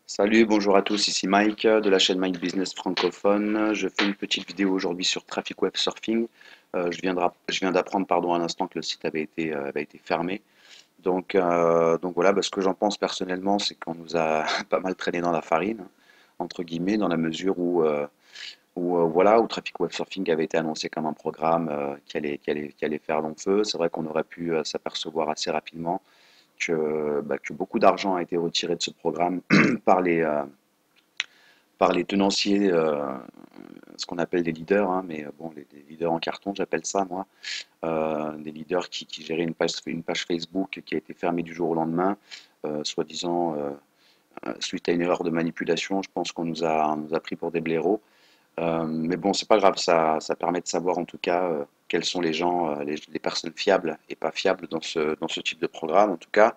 Salut, bonjour à tous, ici Mike de la chaîne Mike Business francophone. Je fais une petite vidéo aujourd'hui sur Traffic Web Surfing. Je viens d'apprendre à l'instant que le site avait été fermé. Donc voilà, ce que j'en pense personnellement, c'est qu'on nous a pas mal traîné dans la farine, hein, entre guillemets, dans la mesure où Traffic Web Surfing avait été annoncé comme un programme qui allait faire long feu. C'est vrai qu'on aurait pu s'apercevoir assez rapidement que beaucoup d'argent a été retiré de ce programme par par les tenanciers, ce qu'on appelle des leaders, hein, mais bon, les leaders en carton, j'appelle ça moi, des leaders qui géraient une page Facebook qui a été fermée du jour au lendemain, soi-disant suite à une erreur de manipulation. Je pense on nous a pris pour des blaireaux. Mais bon, c'est pas grave, ça permet de savoir en tout cas quels sont les gens, les personnes fiables et pas fiables dans ce type de programme. En tout cas,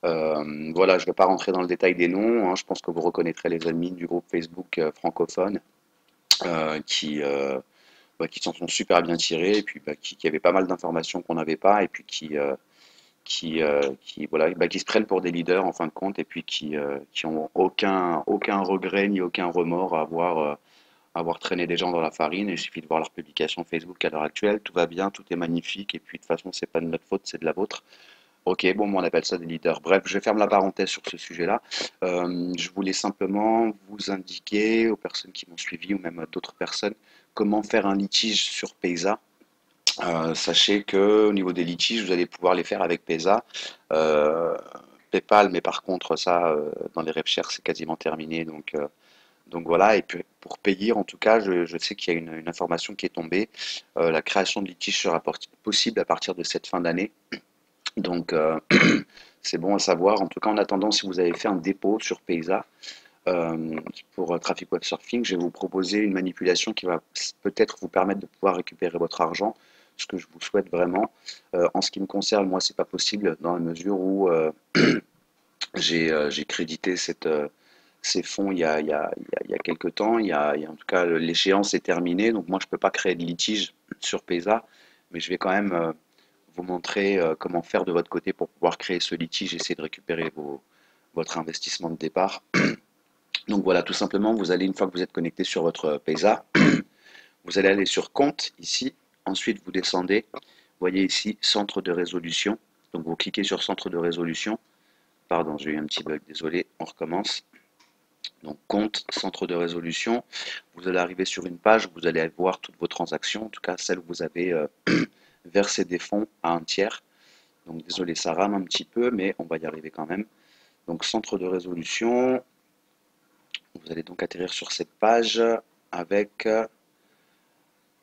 voilà, je ne vais pas rentrer dans le détail des noms, hein. Je pense que vous reconnaîtrez les admins du groupe Facebook francophone euh, qui, euh, qui s'en sont super bien tirés et puis qui avaient pas mal d'informations qu'on n'avait pas et puis qui se prennent pour des leaders en fin de compte et puis qui ont aucun regret ni aucun remords à avoir traîné des gens dans la farine. Il suffit de voir leur publication Facebook à l'heure actuelle, tout va bien, tout est magnifique et puis de toute façon c'est pas de notre faute, c'est de la vôtre. Ok, bon, on appelle ça des leaders. Bref, je ferme la parenthèse sur ce sujet-là. Je voulais simplement vous indiquer aux personnes qui m'ont suivi ou même à d'autres personnes comment faire un litige sur Paysa. Sachez que au niveau des litiges, vous allez pouvoir les faire avec Paysa. Euh, PayPal, mais par contre, ça, dans les recherches, c'est quasiment terminé. Donc voilà, et puis pour payer, en tout cas, je sais qu'il y a une information qui est tombée. La création de litige sera possible à partir de cette fin d'année. Donc, c'est bon à savoir. En tout cas, en attendant, si vous avez fait un dépôt sur Paysa pour Traffic Web Surfing, je vais vous proposer une manipulation qui va peut-être vous permettre de pouvoir récupérer votre argent, ce que je vous souhaite vraiment. En ce qui me concerne, moi, c'est pas possible dans la mesure où j'ai crédité ces fonds il y a quelques temps. En tout cas, l'échéance est terminée, donc moi, je peux pas créer de litige sur Paysa, mais je vais quand même vous montrer comment faire de votre côté pour pouvoir créer ce litige et essayer de récupérer votre investissement de départ. Donc voilà, tout simplement, vous allez, une fois que vous êtes connecté sur votre Paysa, vous allez aller sur compte ici, ensuite vous descendez, vous voyez ici centre de résolution, donc vous cliquez sur centre de résolution, pardon, j'ai eu un petit bug, désolé, on recommence. Donc compte, centre de résolution, vous allez arriver sur une page où vous allez voir toutes vos transactions, en tout cas celles où vous avez versé des fonds à un tiers. Donc désolé, ça rame un petit peu, mais on va y arriver quand même. Donc centre de résolution, vous allez donc atterrir sur cette page avec,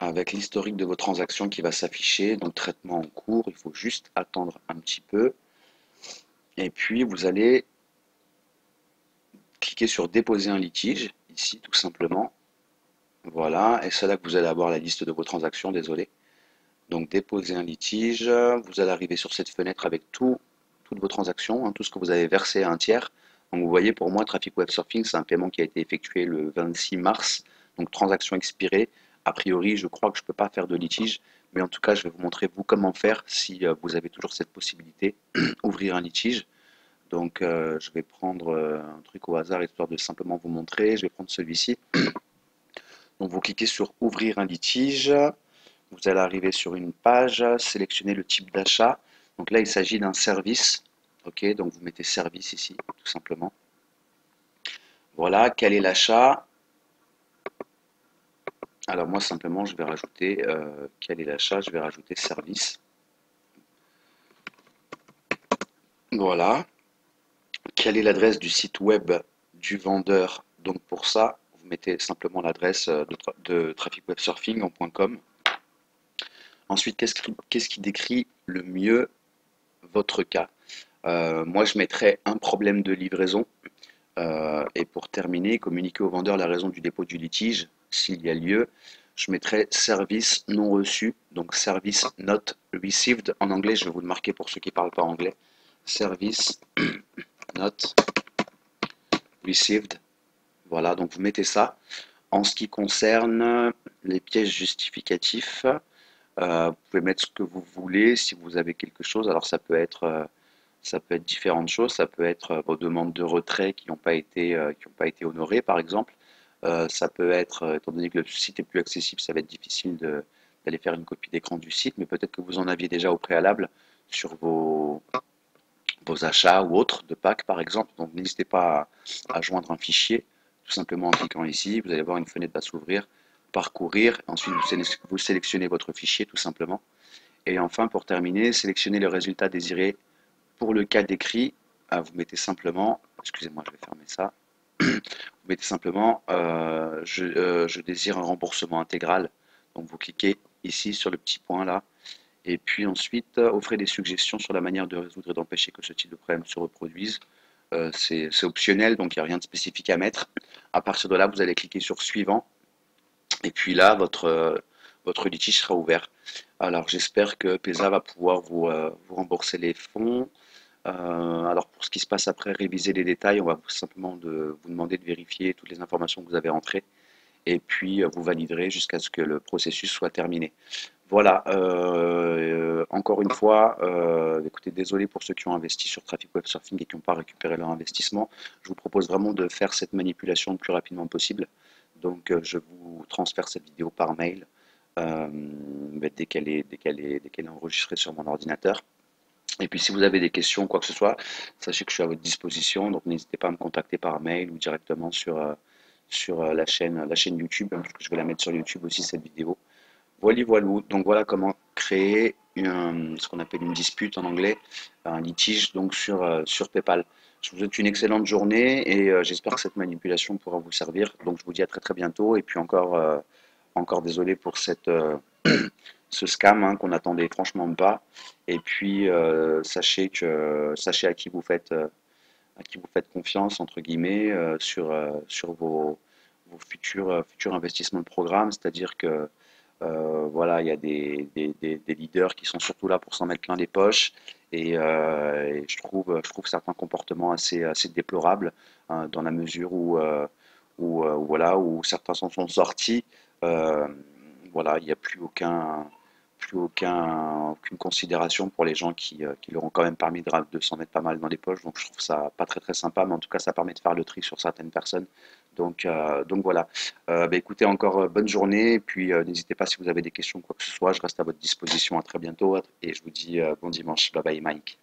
avec l'historique de vos transactions qui va s'afficher. Donc traitement en cours, il faut juste attendre un petit peu. Et puis vous allez cliquer sur déposer un litige, ici tout simplement. Voilà, et c'est là que vous allez avoir la liste de vos transactions, désolé. Donc déposer un litige, vous allez arriver sur cette fenêtre avec toutes vos transactions, hein, tout ce que vous avez versé à un tiers. Donc vous voyez, pour moi, Traffic Web Surfing, c'est un paiement qui a été effectué le 26 mars, donc transaction expirée. A priori, je crois que je ne peux pas faire de litige, mais en tout cas, je vais vous montrer vous comment faire si vous avez toujours cette possibilité, ouvrir un litige. Donc je vais prendre un truc au hasard histoire de simplement vous montrer. Je vais prendre celui-ci. Donc vous cliquez sur ouvrir un litige. Vous allez arriver sur une page, sélectionnez le type d'achat. Donc là, il s'agit d'un service. Ok, donc vous mettez service ici, tout simplement. Voilà, quel est l'achat? Alors moi, simplement, je vais rajouter quel est l'achat? Je vais rajouter service. Voilà. Quelle est l'adresse du site web du vendeur? Donc pour ça, vous mettez simplement l'adresse de trafficwebsurfing.com. Ensuite, qu'est-ce qui décrit le mieux votre cas? Moi, je mettrais un problème de livraison. Et pour terminer, communiquer au vendeur la raison du dépôt du litige, s'il y a lieu. Je mettrai service non reçu, donc service not received. En anglais, je vais vous le marquer pour ceux qui ne parlent pas anglais. Service not received. Voilà, donc vous mettez ça. En ce qui concerne les pièces justificatifs, vous pouvez mettre ce que vous voulez si vous avez quelque chose. Alors ça peut être Ça peut être différentes choses, ça peut être vos demandes de retrait qui n'ont pas été honorées, par exemple. Ça peut être, étant donné que le site est plus accessible, ça va être difficile d'aller faire une copie d'écran du site, mais peut-être que vous en aviez déjà au préalable sur vos achats ou autres de packs, par exemple. Donc n'hésitez pas à joindre un fichier, tout simplement en cliquant ici. Vous allez voir une fenêtre va s'ouvrir, parcourir, ensuite vous sélectionnez votre fichier tout simplement. Et enfin, pour terminer, sélectionnez le résultat désiré. Pour le cas décrit, vous mettez simplement, excusez-moi, je vais fermer ça, vous mettez simplement je désire un remboursement intégral. Donc vous cliquez ici sur le petit point là, et puis ensuite offrez des suggestions sur la manière de résoudre et d'empêcher que ce type de problème se reproduise. C'est optionnel, donc il n'y a rien de spécifique à mettre. À partir de là, vous allez cliquer sur suivant, et puis là, votre litige sera ouvert. Alors j'espère que PESA va pouvoir vous rembourser les fonds. Alors pour ce qui se passe après, réviser les détails, on va simplement vous demander de vérifier toutes les informations que vous avez entrées et puis vous validerez jusqu'à ce que le processus soit terminé. Voilà, encore une fois, écoutez, désolé pour ceux qui ont investi sur Traffic Web Surfing et qui n'ont pas récupéré leur investissement. Je vous propose vraiment de faire cette manipulation le plus rapidement possible. Donc je vous transfère cette vidéo par mail dès qu'elle est enregistrée sur mon ordinateur. Et puis si vous avez des questions, quoi que ce soit, sachez que je suis à votre disposition, donc n'hésitez pas à me contacter par mail ou directement sur la chaîne YouTube, hein, parce que je vais la mettre sur YouTube aussi cette vidéo. Voilà. Donc voilà comment créer ce qu'on appelle une dispute en anglais, un litige donc sur PayPal. Je vous souhaite une excellente journée et j'espère que cette manipulation pourra vous servir. Donc je vous dis à très très bientôt et puis encore désolé pour ce scam hein, qu'on n'attendait franchement pas. Et puis sachez à qui vous faites confiance entre guillemets sur vos futurs investissements de programme, c'est-à-dire que voilà, il y a des leaders qui sont surtout là pour s'en mettre plein les poches et je trouve certains comportements assez déplorables hein, dans la mesure voilà, où certains s'en sont sortis. Euh, voilà, il n'y a aucune considération pour les gens qui leur ont quand même permis de s'en mettre pas mal dans les poches. Donc je trouve ça pas très très sympa, mais en tout cas ça permet de faire le tri sur certaines personnes. Donc voilà. Bah, écoutez, encore bonne journée, et puis n'hésitez pas si vous avez des questions, quoi que ce soit, je reste à votre disposition. À très bientôt, et je vous dis bon dimanche. Bye bye Mike.